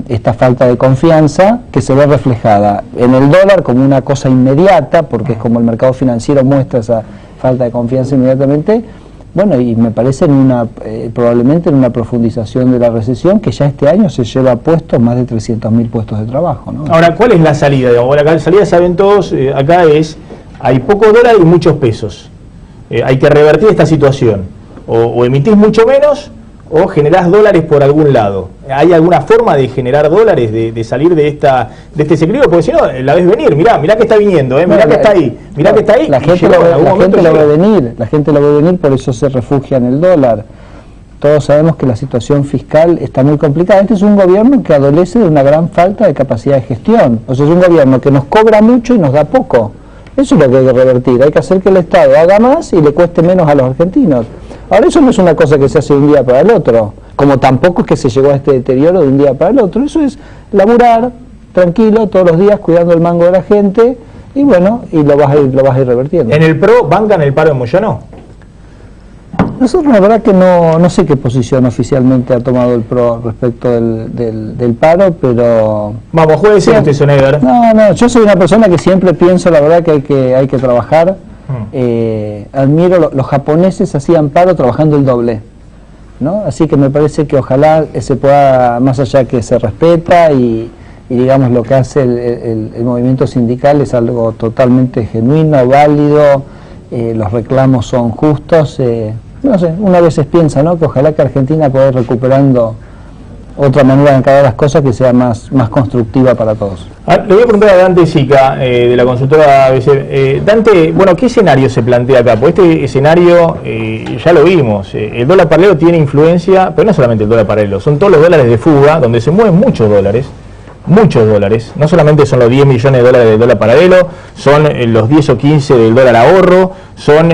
esta falta de confianza que se ve reflejada en el dólar como una cosa inmediata, porque es como el mercado financiero muestra esa falta de confianza inmediatamente, bueno, y me parece probablemente en una profundización de la recesión que ya este año se lleva puestos más de 300.000 puestos de trabajo, ¿no? Ahora, ¿cuál es la salida? La salida, saben todos, acá es, hay poco dólar y muchos pesos. Hay que revertir esta situación. O emitís mucho menos o generás dólares por algún lado. ¿Hay alguna forma de generar dólares, de salir de este desequilibrio? Porque si no, la ves venir, mirá que está viniendo, mirá que está ahí, mirá que está ahí. La gente lo ve venir, por eso se refugia en el dólar. todos sabemos que la situación fiscal está muy complicada. Este es un gobierno que adolece de una gran falta de capacidad de gestión. O sea, es un gobierno que nos cobra mucho y nos da poco. Eso es lo que hay que revertir. Hay que hacer que el Estado haga más y le cueste menos a los argentinos. Ahora, eso no es una cosa que se hace de un día para el otro, como tampoco es que se llegó a este deterioro de un día para el otro. Eso es laburar tranquilo todos los días cuidando el mango de la gente y bueno, y lo vas a ir revertiendo. ¿En el PRO bancan el paro de Moyano? Nosotros la verdad que no sé qué posición oficialmente ha tomado el PRO respecto del paro, pero... Vamos, juegue usted, Soneder. No, yo soy una persona que siempre pienso la verdad que hay que trabajar. Admiro, los japoneses hacían paro trabajando el doble, ¿no? Así que me parece que ojalá se pueda, más allá que se respeta y digamos lo que hace el movimiento sindical es algo totalmente genuino, válido, los reclamos son justos, no sé, una vez piensa, ¿no?, que ojalá que Argentina pueda ir recuperando otra manera de encarar las cosas que sea más constructiva para todos. Le voy a preguntar a Dante Sica, de la consultora ABC. Dante, bueno, ¿qué escenario se plantea acá? Porque este escenario, ya lo vimos, el dólar paralelo tiene influencia, pero no solamente el dólar paralelo, son todos los dólares de fuga, donde se mueven muchos dólares, no solamente son los 10 millones de dólares del dólar paralelo, son los 10 o 15 del dólar ahorro, son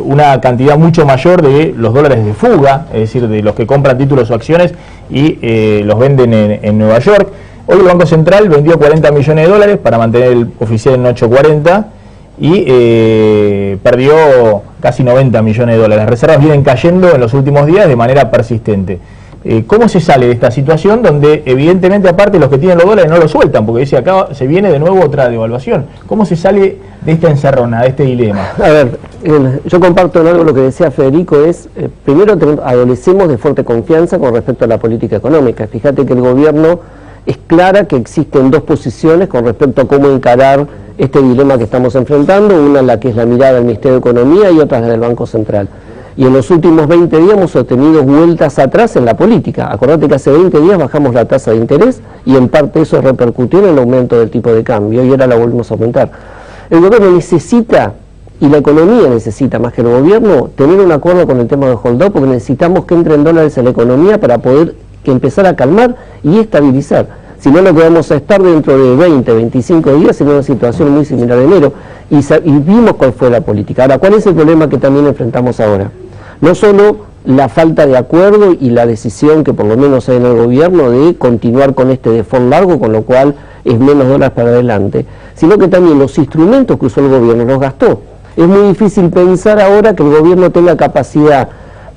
una cantidad mucho mayor de los dólares de fuga, es decir, de los que compran títulos o acciones y los venden en Nueva York. Hoy el Banco Central vendió 40 millones de dólares para mantener el oficial en 8.40 y perdió casi 90 millones de dólares. Las reservas vienen cayendo en los últimos días de manera persistente. ¿Cómo se sale de esta situación donde evidentemente aparte los que tienen los dólares no los sueltan? Porque dice acá se viene de nuevo otra devaluación. ¿Cómo se sale de esta encerrona, de este dilema? A ver, yo comparto en algo lo que decía Federico, primero adolecemos de fuerte confianza con respecto a la política económica. Fíjate que el gobierno es clara que existen dos posiciones con respecto a cómo encarar este dilema que estamos enfrentando, una la que es la mirada del Ministerio de Economía y otra la del Banco Central. Y en los últimos 20 días hemos obtenido vueltas atrás en la política. Acordate que hace 20 días bajamos la tasa de interés y en parte eso repercutió en el aumento del tipo de cambio y ahora la volvemos a aumentar. El gobierno necesita, y la economía necesita más que el gobierno, tener un acuerdo con el tema de hold up porque necesitamos que entren dólares en la economía para poder empezar a calmar y estabilizar. Si no, lo que vamos a estar dentro de 20, 25 días en una situación muy similar a enero. Y vimos cuál fue la política. Ahora, ¿cuál es el problema que también enfrentamos ahora? No solo la falta de acuerdo y la decisión que por lo menos hay en el gobierno de continuar con este default largo, con lo cual es menos dólares para adelante, sino que también los instrumentos que usó el gobierno los gastó. Es muy difícil pensar ahora que el gobierno tenga capacidad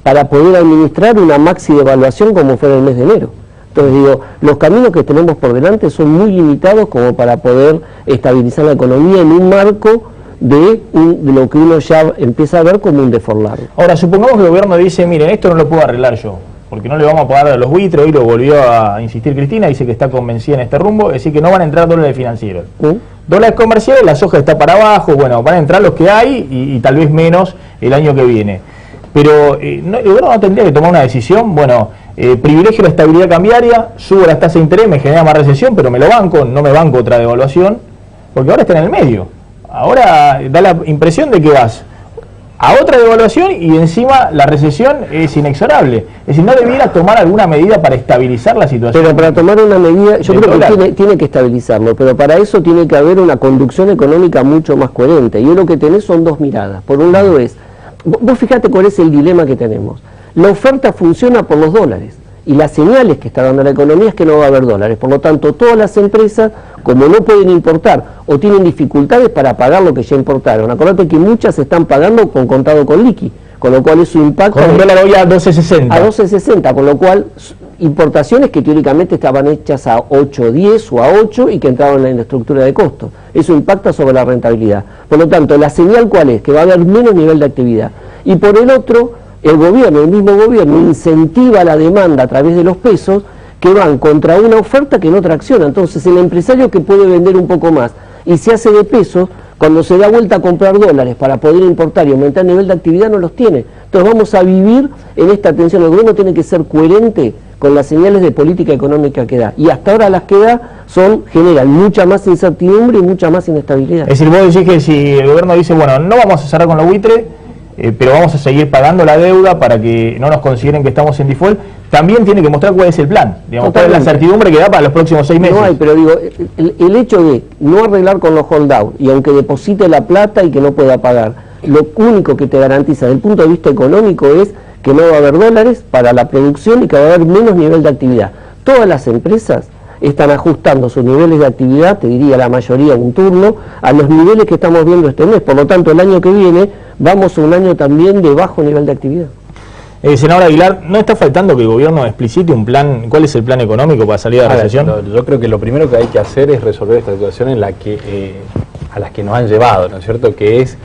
para poder administrar una maxi devaluación como fue en el mes de enero. Entonces digo, los caminos que tenemos por delante son muy limitados como para poder estabilizar la economía en un marco de lo que uno ya empieza a ver como un default largo. Ahora, supongamos que el gobierno dice, miren, esto no lo puedo arreglar yo, porque no le vamos a pagar a los buitres, hoy lo volvió a insistir Cristina, dice que está convencida en este rumbo, es decir, que no van a entrar dólares financieros. Dólares comerciales, la soja está para abajo, bueno, van a entrar los que hay y tal vez menos el año que viene. Pero el gobierno no tendría que tomar una decisión, bueno, privilegio la estabilidad cambiaria, subo las tasas de interés, me genera más recesión, pero me lo banco, no me banco otra devaluación, porque ahora está en el medio. Ahora da la impresión de que vas a otra devaluación y encima la recesión es inexorable. Es decir, ¿no debiera tomar alguna medida para estabilizar la situación? Pero para tomar una medida, yo creo que tiene que estabilizarlo, pero para eso tiene que haber una conducción económica mucho más coherente. Y lo que tenés son dos miradas. Por un lado es, vos fíjate cuál es el dilema que tenemos. La oferta funciona por los dólares. Y las señales que está dando la economía es que no va a haber dólares. Por lo tanto, todas las empresas, como no pueden importar o tienen dificultades para pagar lo que ya importaron, acordate que muchas están pagando con contado con liqui, con lo cual eso impacta... Con un dólar hoy a 12.60. A 12.60, con lo cual importaciones que teóricamente estaban hechas a 8.10 o a 8 y que entraban en la estructura de costos. Eso impacta sobre la rentabilidad. Por lo tanto, la señal ¿cuál es? Que va a haber menos nivel de actividad. Y por el otro... el mismo gobierno incentiva la demanda a través de los pesos que van contra una oferta que no tracciona. Entonces el empresario que puede vender un poco más y se hace de pesos, cuando se da vuelta a comprar dólares para poder importar y aumentar el nivel de actividad no los tiene. Entonces vamos a vivir en esta tensión. El gobierno tiene que ser coherente con las señales de política económica que da. Y hasta ahora las que da generan mucha más incertidumbre y mucha más inestabilidad. Es decir, vos decís que si el gobierno dice, bueno, no vamos a cerrar con los buitres, pero vamos a seguir pagando la deuda para que no nos consideren que estamos en default, también tiene que mostrar cuál es el plan, digamos, cuál es la certidumbre que da para los próximos 6 meses. No hay, pero digo, el hecho de no arreglar con los holdout y aunque deposite la plata y que no pueda pagar, lo único que te garantiza desde el punto de vista económico es que no va a haber dólares para la producción y que va a haber menos nivel de actividad. Todas las empresas están ajustando sus niveles de actividad, te diría la mayoría un turno, a los niveles que estamos viendo este mes. Por lo tanto, el año que viene vamos a un año también de bajo nivel de actividad. Senador Aguilar, ¿no está faltando que el gobierno explicite un plan? ¿Cuál es el plan económico para salir de la recesión? Yo creo que lo primero que hay que hacer es resolver esta situación en la que a las que nos han llevado, ¿no es cierto? Que es,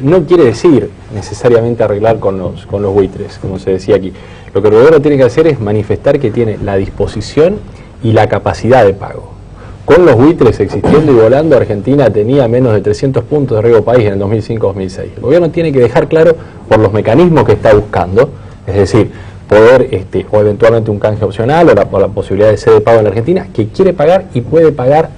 no quiere decir necesariamente arreglar con los buitres, como se decía aquí. Lo que el gobierno tiene que hacer es manifestar que tiene la disposición y la capacidad de pago. Con los buitres existiendo y volando, Argentina tenía menos de 300 puntos de riesgo país en el 2005-2006. El gobierno tiene que dejar claro por los mecanismos que está buscando, es decir, poder, o eventualmente un canje opcional, o la posibilidad de ceder de pago en la Argentina, que quiere pagar y puede pagar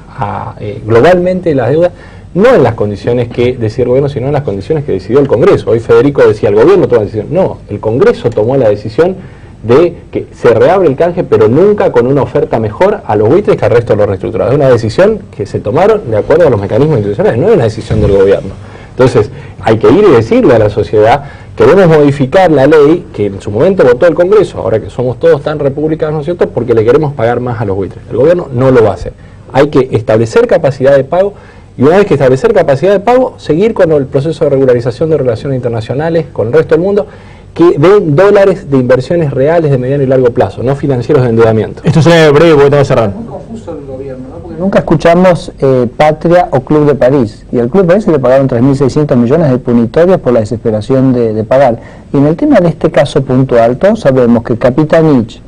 globalmente las deudas, no en las condiciones que decía el gobierno, sino en las condiciones que decidió el Congreso. Hoy Federico decía, el gobierno toma la decisión. No, el Congreso tomó la decisión de que se reabre el canje, pero nunca con una oferta mejor a los buitres que al resto de los reestructurados. Es una decisión que se tomaron de acuerdo a los mecanismos institucionales, no es una decisión del gobierno. Entonces, hay que ir y decirle a la sociedad, queremos modificar la ley que en su momento votó el Congreso, ahora que somos todos tan republicanos, ¿no es cierto?, porque le queremos pagar más a los buitres. El gobierno no lo va a hacer. Hay que establecer capacidad de pago, y una vez que establecer capacidad de pago, seguir con el proceso de regularización de relaciones internacionales con el resto del mundo, que den dólares de inversiones reales de mediano y largo plazo, no financieros de endeudamiento. Esto se breve porque tengo que cerrar. Muy confuso el gobierno, ¿no? Porque nunca escuchamos Patria o Club de París, y al Club de París se le pagaron 3.600 millones de punitorios por la desesperación de pagar. Y en el tema de este caso puntual, todos sabemos que Capitanich,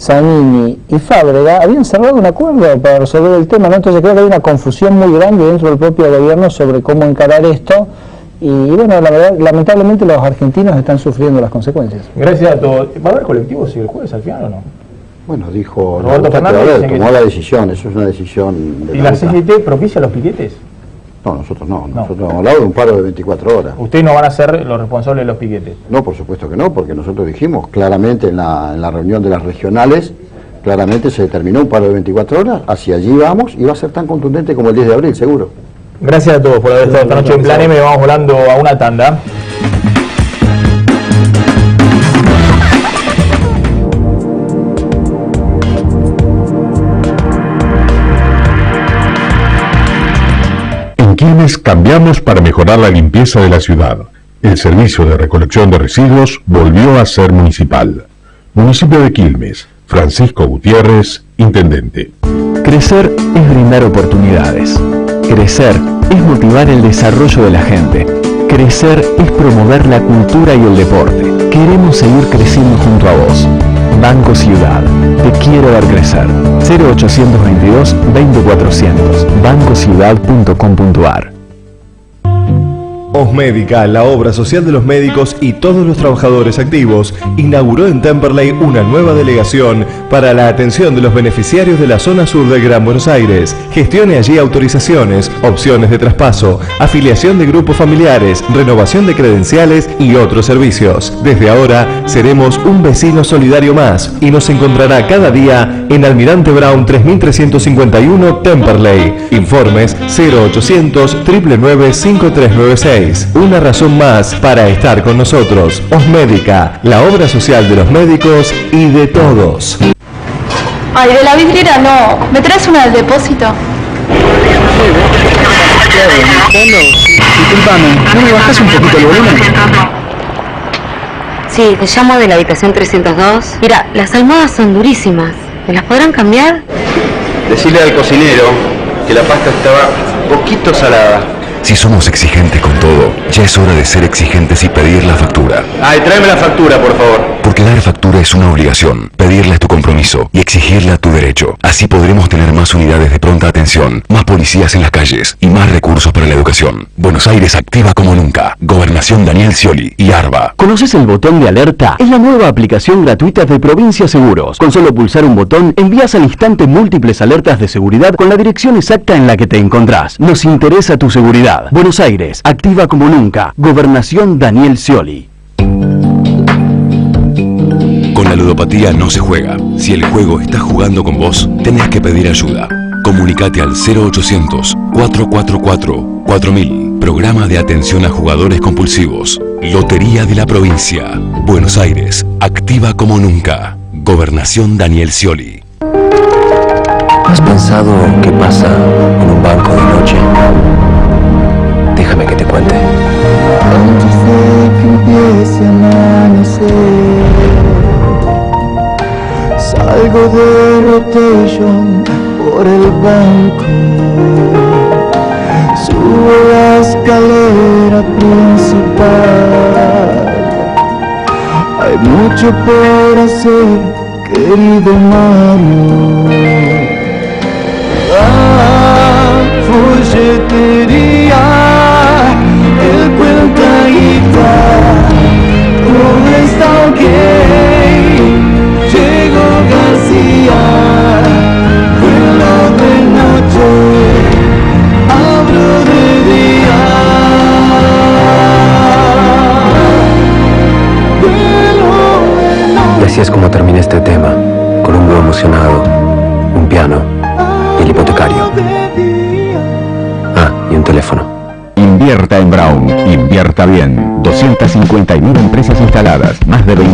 Zanini y Fábrega habían cerrado un acuerdo para resolver el tema, ¿no? Entonces creo que hay una confusión muy grande dentro del propio gobierno sobre cómo encarar esto. Y bueno, la verdad, lamentablemente los argentinos están sufriendo las consecuencias. Gracias a todos. ¿Va a haber colectivos el jueves al final o no? Bueno, dijo Roberto Fernández, tomó la decisión, eso es una decisión de ¿Y la CGT propicia los piquetes? No, nosotros no, nosotros hemos hablado de un paro de 24 horas. ¿Ustedes no van a ser los responsables de los piquetes? No, por supuesto que no, porque nosotros dijimos claramente en la reunión de las regionales, claramente se determinó un paro de 24 horas, hacia allí vamos y va a ser tan contundente como el 10 de abril, seguro. Gracias a todos por haber estado esta noche en Plan M. Vamos volando a una tanda. En Quilmes cambiamos para mejorar la limpieza de la ciudad. El servicio de recolección de residuos volvió a ser municipal. Municipio de Quilmes. Francisco Gutiérrez, intendente. Crecer es brindar oportunidades. Crecer es motivar el desarrollo de la gente. Crecer es promover la cultura y el deporte. Queremos seguir creciendo junto a vos. Banco Ciudad. Te quiero ver crecer. 0822 20400. bancociudad.com.ar. Osmédica, la obra social de los médicos y todos los trabajadores activos, inauguró en Temperley una nueva delegación para la atención de los beneficiarios de la zona sur del Gran Buenos Aires. Gestione allí autorizaciones, opciones de traspaso, afiliación de grupos familiares, renovación de credenciales y otros servicios. Desde ahora seremos un vecino solidario más y nos encontrará cada día en Almirante Brown 3351 Temperley. Informes 0800 999 5396. Una razón más para estar con nosotros. Osmédica, la obra social de los médicos y de todos. Ay, de la vidriera no. ¿Me traes una del depósito? Disculpame, ¿no me bajás un poquito el volumen? Sí, te llamo de la habitación 302. Mira, las almohadas son durísimas. ¿Me las podrán cambiar? Decirle al cocinero que la pasta estaba poquito salada. Si somos exigentes con todo, ya es hora de ser exigentes y pedir la factura. Ay, tráeme la factura, por favor. Porque dar factura es una obligación, pedirla es tu compromiso y exigirla tu derecho. Así podremos tener más unidades de pronta atención, más policías en las calles y más recursos para la educación. Buenos Aires activa como nunca. Gobernación Daniel Scioli y ARBA. ¿Conoces el botón de alerta? Es la nueva aplicación gratuita de Provincia Seguros. Con solo pulsar un botón, envías al instante múltiples alertas de seguridad con la dirección exacta en la que te encontrás. Nos interesa tu seguridad. Buenos Aires, activa como nunca. Gobernación Daniel Scioli. Con la ludopatía no se juega. Si el juego está jugando con vos, tenés que pedir ayuda. Comunicate al 0800 444 4000. Programa de atención a jugadores compulsivos. Lotería de la Provincia. Buenos Aires, activa como nunca. Gobernación Daniel Scioli. ¿Has pensado qué pasa en un banco de noche? Déjame que te cuente. Antes de que empiece a amanecer, salgo de rotation por el banco, subo la escalera principal. Hay mucho por hacer, querido Mario. Folletería, el cuentaguita, todo está ok. Llegó García, vuelo de noche, abro de día. Y así es como terminé este tema, con un dúo emocionado, un piano y el hipotecario. Y un teléfono. Invierta en Brown, invierta bien. 250.000 empresas instaladas, más de 28.000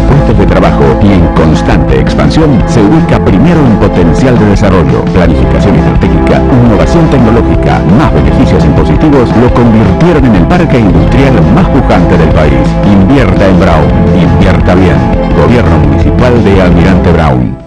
puestos de trabajo y en constante expansión, se ubica primero en potencial de desarrollo, planificación estratégica, innovación tecnológica, más beneficios impositivos, lo convirtieron en el parque industrial más pujante del país. Invierta en Brown, invierta bien. Gobierno Municipal de Almirante Brown.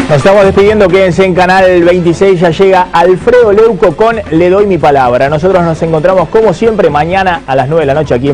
Nos estamos despidiendo, quédense en Canal 26, ya llega Alfredo Leuco con Le Doy Mi Palabra. Nosotros nos encontramos como siempre mañana a las 9 de la noche aquí en